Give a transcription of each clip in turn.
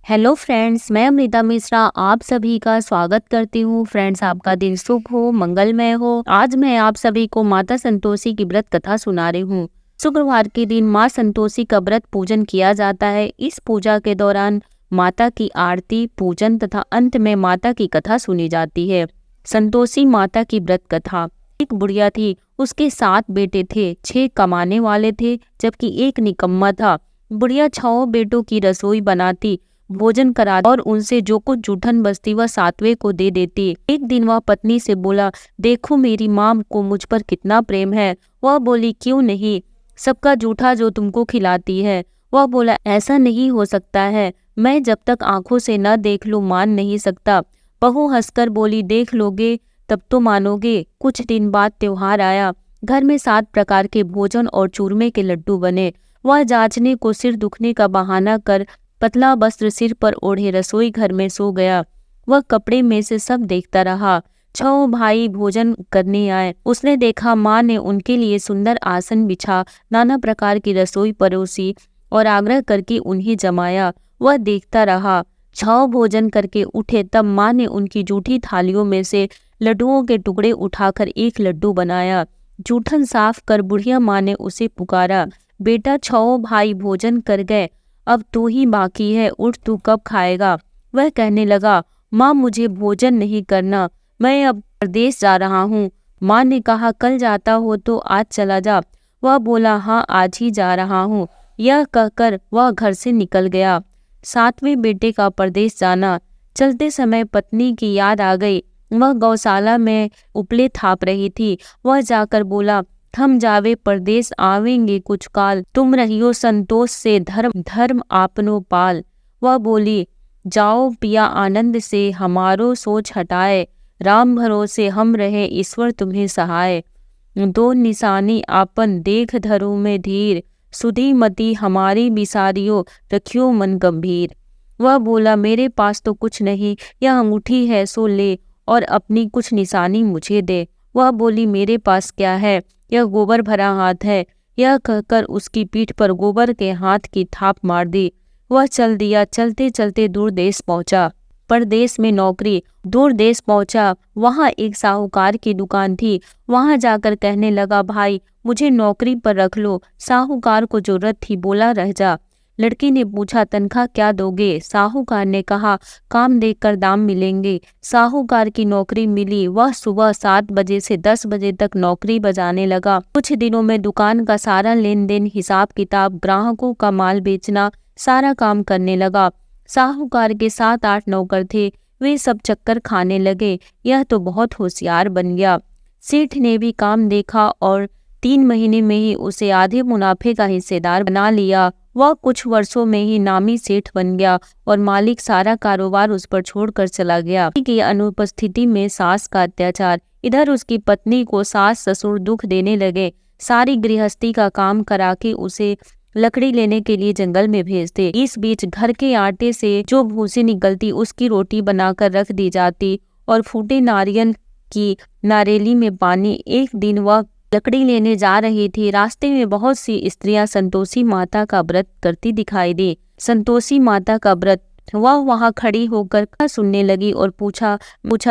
Hello friends, मैं अमृता मिश्रा आप सभी का स्वागत करती हूँ। फ्रेंड्स, आपका दिन शुभ हो, मंगलमय हो। आज मैं आप सभी को माता संतोषी की व्रत कथा सुना रही हूँ। शुक्रवार के दिन माँ संतोषी का व्रत पूजन किया जाता है। इस पूजा के दौरान माता की आरती, पूजन तथा अंत में माता की कथा सुनी जाती है। संतोषी माता की व्रत कथा। एक बुढ़िया थी, उसके 7 बेटे थे। 6 कमाने वाले थे जबकि एक निकम्मा था। बुढ़िया 6 बेटों की रसोई बनाती, भोजन करा और उनसे जो कुछ जूठन बचती वह 7वें को दे देती। एक दिन वह पत्नी से बोला, देखो मेरी माँ को मुझ पर कितना प्रेम है। वह बोली, क्यों नहीं, सबका जूठा जो तुमको खिलाती है। वह बोला, ऐसा नहीं हो सकता है, मैं जब तक आंखों से न देख लूं मान नहीं सकता। बहू हंसकर बोली, देख लोगे तब तो मानोगे। कुछ दिन बाद त्योहार आया। घर में 7 प्रकार के भोजन और चूरमे के लड्डू बने। वह जांचने को सिर दुखने का बहाना कर पतला वस्त्र सिर पर ओढ़े रसोई घर में सो गया। वह कपड़े में से सब देखता रहा। 6 भाई भोजन करने आए। उसने देखा माँ ने उनके लिए सुंदर आसन बिछा, नाना प्रकार की रसोई परोसी और आग्रह करके उन्हें जमाया। वह देखता रहा। 6 भोजन करके उठे तब माँ ने उनकी जूठी थालियों में से लड्डुओं के टुकड़े उठाकर एक लड्डू बनाया। जूठन साफ कर बुढ़िया माँ ने उसे पुकारा, बेटा 6 भाई भोजन कर गए, अब तू ही बाकी है, उठ तू कब खाएगा। वह कहने लगा, माँ मुझे भोजन नहीं करना, मैं अब परदेश जा रहा हूँ। माँ ने कहा, कल जाता हो तो आज चला जा। वह बोला, हाँ आज ही जा रहा हूँ। यह कहकर वह घर से निकल गया। 7वें बेटे का परदेश जाना। चलते समय पत्नी की याद आ गई। वह गौशाला में उपले थाप रही थी। वह जाकर बोला, हम जावे परदेश आवेंगे कुछ काल, तुम रहियो संतोष से धर्म धर्म आपनो पाल। वह बोली, जाओ पिया आनंद से हमारो सोच हटाए, राम भरोसे हम रहे ईश्वर तुम्हें सहाय। 2 निशानी आपन देख धरो में धीर, सुधी मती हमारी बिसारियो रखियो मन गंभीर। वह बोला, मेरे पास तो कुछ नहीं, यह अंगूठी है सो ले और अपनी कुछ निशानी मुझे दे। वह बोली, मेरे पास क्या है, यह गोबर भरा हाथ है। यह कहकर उसकी पीठ पर गोबर के हाथ की थाप मार दी। वह चल दिया। चलते चलते दूर देश पहुंचा। परदेश में नौकरी। दूर देश पहुंचा, वहां एक साहूकार की दुकान थी। वहां जाकर कहने लगा, भाई मुझे नौकरी पर रख लो। साहूकार को जरूरत थी, बोला रह जा। लड़की ने पूछा, तनख्वाह क्या दोगे। साहूकार ने कहा, काम देखकर दाम मिलेंगे। साहूकार की नौकरी मिली। वह सुबह 7 बजे से 10 बजे तक नौकरी बजाने लगा। कुछ दिनों में दुकान का सारा लेन देन, हिसाब किताब, ग्राहकों का माल बेचना, सारा काम करने लगा। साहूकार के 7-8 नौकर थे, वे सब चक्कर खाने लगे। यह तो बहुत होशियार बन गया। सेठ ने भी काम देखा और 3 महीने में ही उसे आधे मुनाफे का हिस्सेदार बना लिया। वह कुछ वर्षों में ही नामी सेठ बन गया और मालिक सारा कारोबार उस पर छोड़कर चला गया। की अनुपस्थिति में सास का अत्याचार। इधर उसकी पत्नी को सास ससुर दुख देने लगे। सारी गृहस्थी का काम करा के उसे लकड़ी लेने के लिए जंगल में भेजते। इस बीच घर के आटे से जो भूसी निकलती उसकी रोटी बनाकर रख दी जाती और फूटे नारियल की नारेली में पानी। एक दिन वह लकड़ी लेने जा रही थी। रास्ते में बहुत सी स्त्रियां संतोषी माता का व्रत करती दिखाई दी। संतोषी माता का व्रत। वह वहां खड़ी होकर सुनने लगी और पूछा,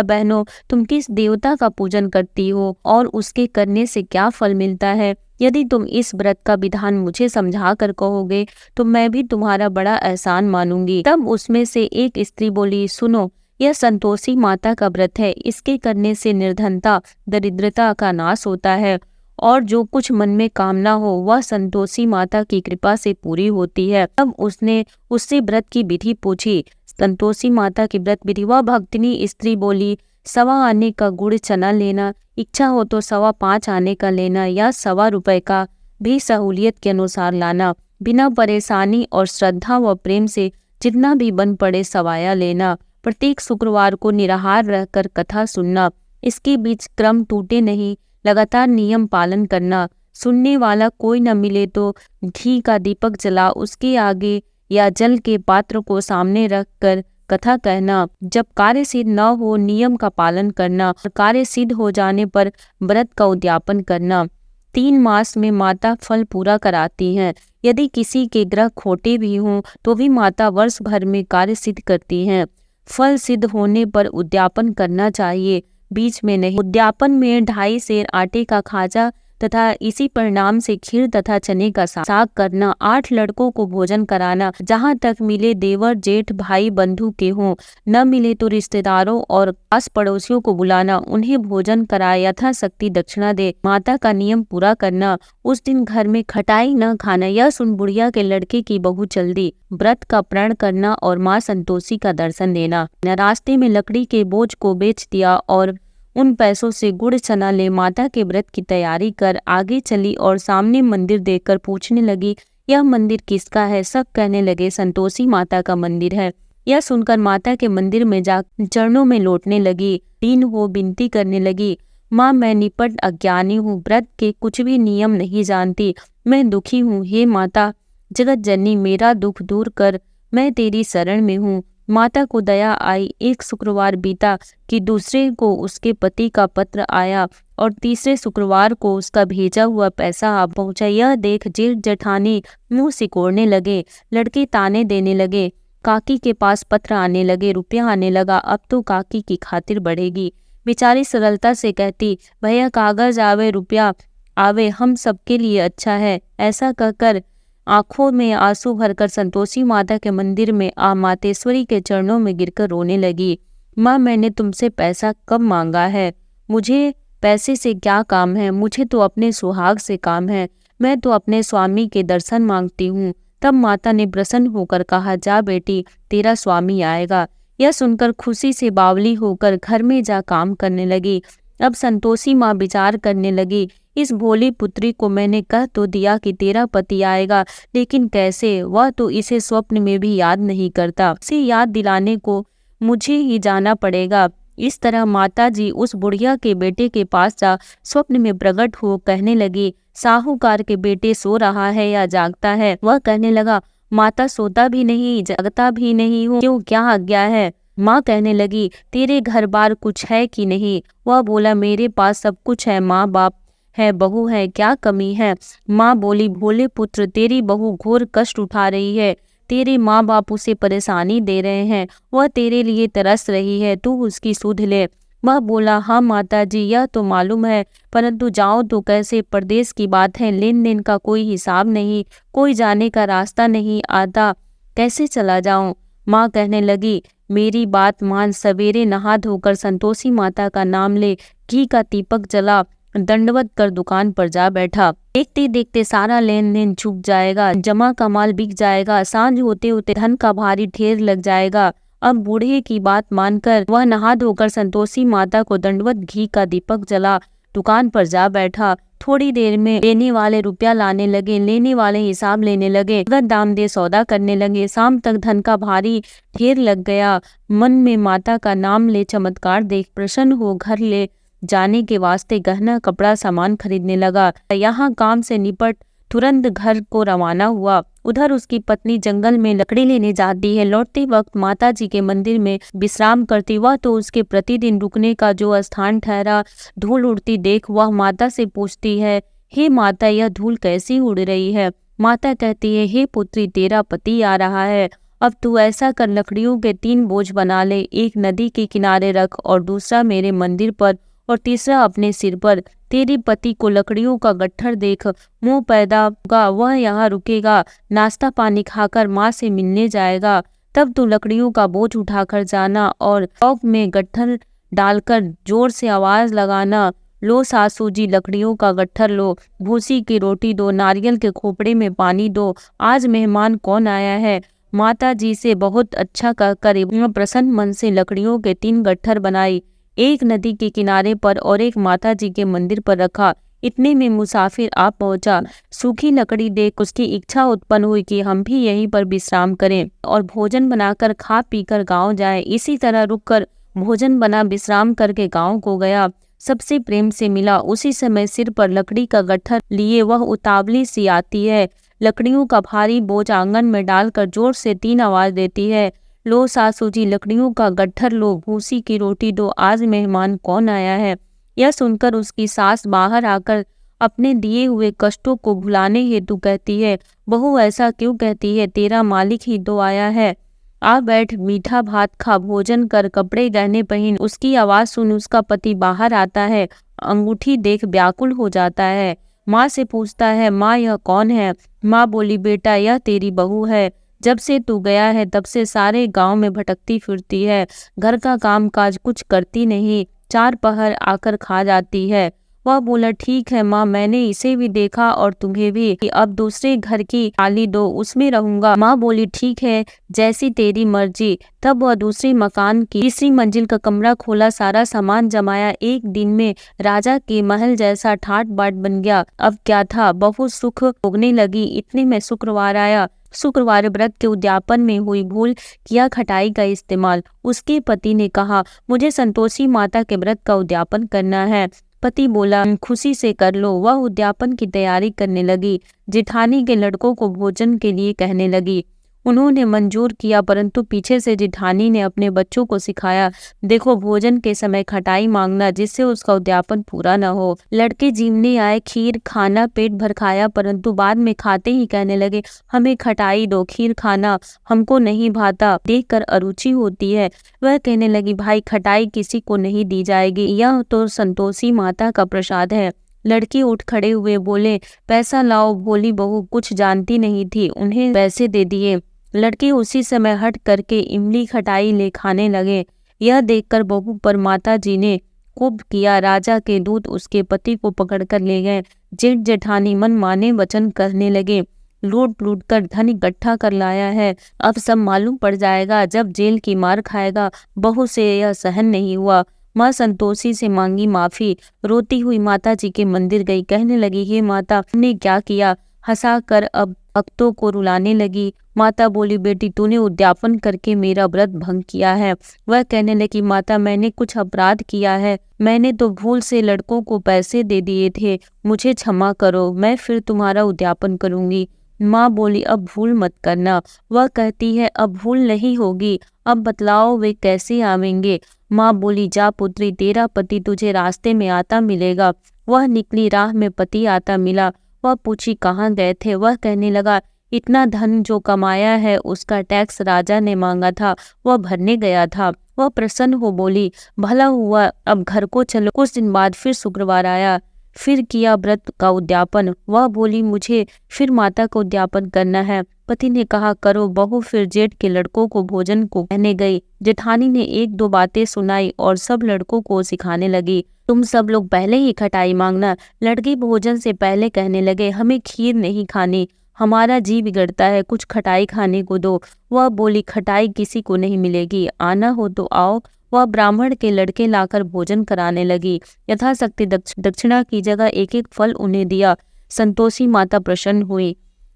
बहनों तुम किस देवता का पूजन करती हो और उसके करने से क्या फल मिलता है। यदि तुम इस व्रत का विधान मुझे समझा कर कहोगे तो मैं भी तुम्हारा बड़ा एहसान मानूंगी। तब उसमें से एक स्त्री बोली, सुनो, यह संतोषी माता का व्रत है। इसके करने से निर्धनता, दरिद्रता का नाश होता है और जो कुछ मन में कामना हो वह संतोषी माता की कृपा से पूरी होती है। तब उसने उससे व्रत की विधि पूछी। संतोषी माता की व्रत विधि। वह भक्तिनी स्त्री बोली, 1.25 आने का गुड़ चना लेना, इच्छा हो तो 5.25 आने का लेना या 1.25 रुपए का भी सहूलियत के अनुसार लाना। बिना परेशानी और श्रद्धा व प्रेम से जितना भी बन पड़े सवाया लेना। प्रत्येक शुक्रवार को निराहार रहकर कथा सुनना। इसके बीच क्रम टूटे नहीं, लगातार नियम पालन करना। सुनने वाला कोई न मिले तो घी का दीपक जला उसके आगे या जल के पात्र को सामने रखकर कथा कहना। जब कार्य सिद्ध न हो नियम का पालन करना और कार्य सिद्ध हो जाने पर व्रत का उद्यापन करना। 3 मास में माता फल पूरा कराती हैं। यदि किसी के ग्रह खोटे भी हों तो भी माता वर्ष भर में कार्य सिद्ध करती हैं। फल सिद्ध होने पर उद्यापन करना चाहिए, बीच में नहीं। उद्यापन में 2.5 सेर आटे का खाजा तथा इसी परिणाम से खीर तथा चने का साग करना। 8 लड़कों को भोजन कराना, जहाँ तक मिले देवर जेठ भाई बंधु के हों, न मिले तो रिश्तेदारों और आस पड़ोसियों को बुलाना, उन्हें भोजन कराए, यथाशक्ति दक्षिणा दे। माता का नियम पूरा करना, उस दिन घर में खटाई न खाना। यह सुन बुढ़िया के लड़के की बहू चल दी। व्रत का प्रण करना और माँ संतोषी का दर्शन देना। रास्ते में लकड़ी के बोझ को बेच दिया और उन पैसों से गुड़ चना ले माता के व्रत की तैयारी कर आगे चली और सामने मंदिर देखकर पूछने लगी, यह मंदिर किसका है? सब कहने लगे संतोषी माता का मंदिर है। यह सुनकर माता के मंदिर में जा चरणों में लौटने लगी, दीन हो विनती करने लगी, माँ मैं निपट अज्ञानी हूँ, व्रत के कुछ भी नियम नहीं जानती, मैं दुखी हूँ। हे माता जगत जननी, मेरा दुख दूर कर, मैं तेरी शरण में हूँ। माता को दया आई। एक शुक्रवार बीता कि दूसरे को उसके पति का पत्र आया और तीसरे शुक्रवार को उसका भेजा हुआ पैसा आ पहुंचा। यह देख जेठ जेठानी मुंह सिकोड़ने लगे, लड़के ताने देने लगे। काकी के पास पत्र आने लगे, रुपया आने लगा, अब तो काकी की खातिर बढ़ेगी। बेचारी सरलता से कहती, भैया कागज आवे रुपया आवे, हम सबके लिए अच्छा है। ऐसा कहकर आंखों में आंसू भरकर संतोषी माता के मंदिर में आ मातेश्वरी के चरणों में गिरकर रोने लगी। माँ मैंने तुमसे पैसा कब मांगा है? मुझे पैसे से क्या काम है? मुझे तो अपने सुहाग से काम है, मैं तो अपने स्वामी के दर्शन मांगती हूँ। तब माता ने प्रसन्न होकर कहा, जा बेटी तेरा स्वामी आएगा। यह सुनकर खुशी से बावली होकर घर में जा काम करने लगी। अब संतोषी माँ विचार करने लगी, इस भोली पुत्री को मैंने कह तो दिया कि तेरा पति आएगा, लेकिन कैसे? वह तो इसे स्वप्न में भी याद नहीं करता। उसे याद दिलाने को मुझे ही जाना पड़ेगा। इस तरह माता जी उस बुढ़िया के बेटे के पास जा स्वप्न में प्रकट हो कहने लगी, साहूकार के बेटे सो रहा है या जागता है? वह कहने लगा, माता सोता भी नहीं जागता भी नहीं हूँ, क्यों क्या आज्ञा है? माँ कहने लगी, तेरे घर बार कुछ है कि नहीं? वह बोला, मेरे पास सब कुछ है, माँ बाप है, बहू है, क्या कमी है? माँ बोली, भोले पुत्र तेरी बहू घोर कष्ट उठा रही है, तेरे माँ बाप उसे परेशानी दे रहे हैं, वह तेरे लिए तरस रही है, तू उसकी सुध ले। वह बोला, हाँ माता जी यह तो मालूम है, परंतु जाओ तो कैसे? परदेश की बात है, लेन देन का कोई हिसाब नहीं, कोई जाने का रास्ता नहीं आता, कैसे चला जाऊं? माँ कहने लगी, मेरी बात मान, सवेरे नहा धोकर संतोषी माता का नाम ले, घी का दीपक जला, दंडवत कर दुकान पर जा बैठा। देखते देखते सारा लेन देन छूट जाएगा, जमा का माल बिक जाएगा, सांझ होते होते धन का भारी ढेर लग जाएगा। अब बूढ़े की बात मानकर वह नहा धोकर संतोषी माता को दंडवत घी का दीपक जला दुकान पर जा बैठा। थोड़ी देर में देने वाले रुपया लाने लगे, लेने वाले हिसाब लेने लगे, नगद दाम दे सौदा करने लगे। शाम तक धन का भारी ढेर लग गया। मन में माता का नाम ले चमत्कार देख प्रसन्न हो घर ले जाने के वास्ते गहना कपड़ा सामान खरीदने लगा। यहाँ काम से निपट तुरंत घर को रवाना हुआ। उधर उसकी पत्नी जंगल में लकड़ी लेने जाती है। लौटते वक्त माता जी के मंदिर में विश्राम करती। वह तो उसके प्रतिदिन रुकने का जो स्थान ठहरा। धूल उड़ती देख वह माता से पूछती है, हे माता यह धूल कैसी उड़ रही है? माता कहती है, हे पुत्री तेरा पति आ रहा है, अब तू ऐसा कर लकड़ियों के 3 बोझ बना ले, एक नदी के किनारे रख और दूसरा मेरे मंदिर पर और तीसरा अपने सिर पर। तेरे पति को लकड़ियों का गट्ठर देख मोह पैदा होगा, वह यहाँ रुकेगा, नाश्ता पानी खाकर माँ से मिलने जाएगा। तब तू लकड़ियों का बोझ उठाकर जाना और चौक में गट्ठर डालकर जोर से आवाज लगाना, लो सासू जी लकड़ियों का गट्ठर लो, भूसी की रोटी दो, नारियल के खोपड़े में पानी दो, आज मेहमान कौन आया है? माता जी से बहुत अच्छा कहकर प्रसन्न मन से लकड़ियों के 3 गट्ठर बनाई, एक नदी के किनारे पर और एक माता जी के मंदिर पर रखा। इतने में मुसाफिर आ पहुंचा। सूखी लकड़ी देख उसकी इच्छा उत्पन्न हुई कि हम भी यहीं पर विश्राम करें और भोजन बनाकर खा पीकर गांव जाएं। इसी तरह रुककर भोजन बना विश्राम करके गांव को गया। सबसे प्रेम से मिला। उसी समय सिर पर लकड़ी का गट्ठर लिए वह उतावली सी आती है। लकड़ियों का भारी बोझ आंगन में डालकर जोर से 3 आवाज देती है, लो सासू जी लकड़ियों का गट्ठर लो, भूसी की रोटी दो, आज मेहमान कौन आया है? यह सुनकर उसकी सास बाहर आकर अपने दिए हुए कष्टों को भुलाने हेतु कहती है, बहू ऐसा क्यों कहती है, तेरा मालिक ही तो आया है। आ बैठ, मीठा भात खा, भोजन कर, कपड़े गहने पहन। उसकी आवाज सुन उसका पति बाहर आता है, अंगूठी देख व्याकुल हो जाता है। माँ से पूछता है, माँ यह कौन है? माँ बोली, बेटा यह तेरी बहू है। जब से तू गया है तब से सारे गांव में भटकती फिरती है, घर का काम काज कुछ करती नहीं, चार पहर आकर खा जाती है। वह बोला, ठीक है माँ, मैंने इसे भी देखा और तुम्हें भी, कि अब दूसरे घर की थाली दो, उसमें रहूंगा। माँ बोली, ठीक है, जैसी तेरी मर्जी। तब वह दूसरी मकान की तीसरी मंजिल का कमरा खोला, सारा सामान जमाया। एक दिन में राजा के महल जैसा ठाट बाट बन गया। अब क्या था, बहुत सुख भोगने लगी। इतने में शुक्रवार आया। शुक्रवार व्रत के उद्यापन में हुई भूल किया खटाई का इस्तेमाल। उसके पति ने कहा, मुझे संतोषी माता के व्रत का उद्यापन करना है। पति बोला, खुशी से कर लो। वह उद्यापन की तैयारी करने लगी। जेठानी के लड़कों को भोजन के लिए कहने लगी। उन्होंने मंजूर किया, परंतु पीछे से जेठानी ने अपने बच्चों को सिखाया, देखो भोजन के समय खटाई मांगना, जिससे उसका उद्यापन पूरा न हो। लड़के जीवने आए, खीर खाना, पेट भर खाया, परंतु बाद में खाते ही कहने लगे, हमें खटाई दो, खीर खाना हमको नहीं भाता, देखकर अरुचि होती है। वह कहने लगी, भाई खटाई किसी को नहीं दी जाएगी, यह तो संतोषी माता का प्रसाद है। लड़के उठ खड़े हुए, बोले, पैसा लाओ। भोली बहू कुछ जानती नहीं थी, उन्हें पैसे दे दिए। लड़के उसी समय हट करके इमली खटाई ले खाने लगे। यह देखकर बहू पर माता जी ने कोप किया। राजा के दूत उसके पति को पकड़कर ले गए। जेठ जेठानी मन माने वचन करने लगे, लूट लूट कर धन इकट्ठा कर लाया है, अब सब मालूम पड़ जाएगा, जब जेल की मार खाएगा। बहू से यह सहन नहीं हुआ। माँ संतोषी से मांगी माफी। रोती हुई माता जी के मंदिर गई, कहने लगी, हे माता, हमने क्या किया? हंसा कर अब भक्तों को रुलाने लगी। माता बोली, बेटी तूने उद्यापन करके मेरा व्रत भंग किया है। वह कहने लगी, माता मैंने कुछ अपराध किया है, मैंने तो भूल से लड़कों को पैसे दे दिए थे, मुझे क्षमा करो, मैं फिर तुम्हारा उद्यापन करूंगी। माँ बोली, अब भूल मत करना। वह कहती है, अब भूल नहीं होगी, अब बतलाओ वे कैसे आवेंगे? माँ बोली, जा पुत्री, तेरा पति तुझे रास्ते में आता मिलेगा। वह निकली, राह में पति आता मिला। वह पूछी, कहाँ गए थे? वह कहने लगा, इतना धन जो कमाया है उसका टैक्स राजा ने मांगा था, वह भरने गया था। वह प्रसन्न हो बोली, भला हुआ, अब घर को चलो। कुछ दिन बाद फिर शुक्रवार आया, फिर किया व्रत का उद्यापन। वह बोली, मुझे फिर माता का उद्यापन करना है। पति ने कहा, करो। बहू फिर जेठ के लड़कों को भोजन को कहने गई। जेठानी ने एक दो बातें सुनाई और सब लड़कों को सिखाने लगी, तुम सब लोग पहले ही खटाई मांगना। लड़के भोजन से पहले कहने लगे, हमें खीर नहीं खानी, हमारा जी बिगड़ता है, कुछ खटाई खाने को दो। वह बोली, खटाई किसी को नहीं मिलेगी, आना हो तो आओ। वह ब्राह्मण के लड़के लाकर भोजन कराने लगी। यथाशक्ति दक्षिणा की जगह एक एक फल उन्हें दिया। संतोषी माता प्रसन्न हुई।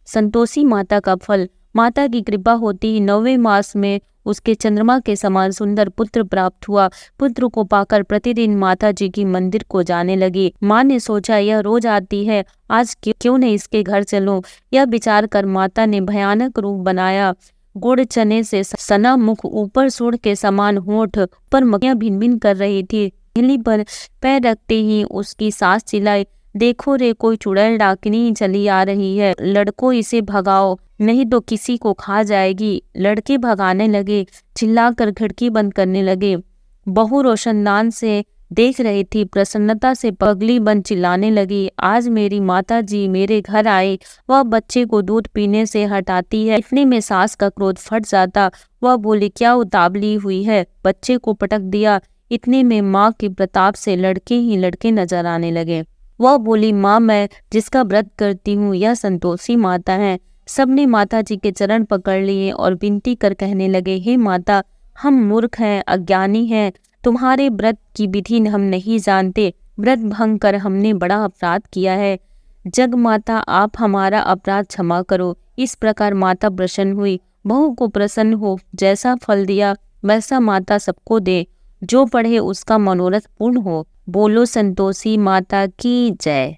संतोषी माता का फल, माता की कृपा होती ही 9वें मास में उसके चंद्रमा के समान सुंदर पुत्र प्राप्त हुआ। पुत्र को पाकर प्रतिदिन माता जी की मंदिर को जाने लगी। माँ ने सोचा, यह रोज आती है, आज क्यों नहीं इसके घर चलूं। यह विचार कर माता ने भयानक रूप बनाया। गुड़ चने से सना मुख, ऊपर सूढ़ के समान होठ, पर मक्खियां भिन भिन कर रही थी। पहली पर पैर रखते ही उसकी सास चिल्लाई, देखो रे, कोई चुड़ैल डाकिनी चली आ रही है, लड़कों इसे भगाओ, नहीं तो किसी को खा जाएगी। लड़के भगाने लगे, चिल्लाकर खिड़की बंद करने लगे। बहू रोशनदान से देख रही थी, प्रसन्नता से पगली बन चिल्लाने लगी, आज मेरी माता जी मेरे घर आए, वह बच्चे को दूध पीने से हटाती है। इतने में सास का क्रोध फट जाता। वह बोली, क्या उतावली हुई है? बच्चे को पटक दिया। इतने में माँ के प्रताप से लड़के ही लड़के नजर आने लगे। वह बोली, माँ, मैं जिसका व्रत करती हूँ यह संतोषी माता है। सबने माता जी के चरण पकड़ लिए और विनती कर कहने लगे, हे माता, हम मूर्ख हैं, अज्ञानी हैं, तुम्हारे व्रत की विधि हम नहीं जानते, व्रत भंग कर हमने बड़ा अपराध किया है, जग माता आप हमारा अपराध क्षमा करो। इस प्रकार माता प्रसन्न हुई। बहू को प्रसन्न हो, जैसा फल दिया वैसा माता सबको दे, जो पढ़े उसका मनोरथ पूर्ण हो। बोलो संतोषी माता की जय।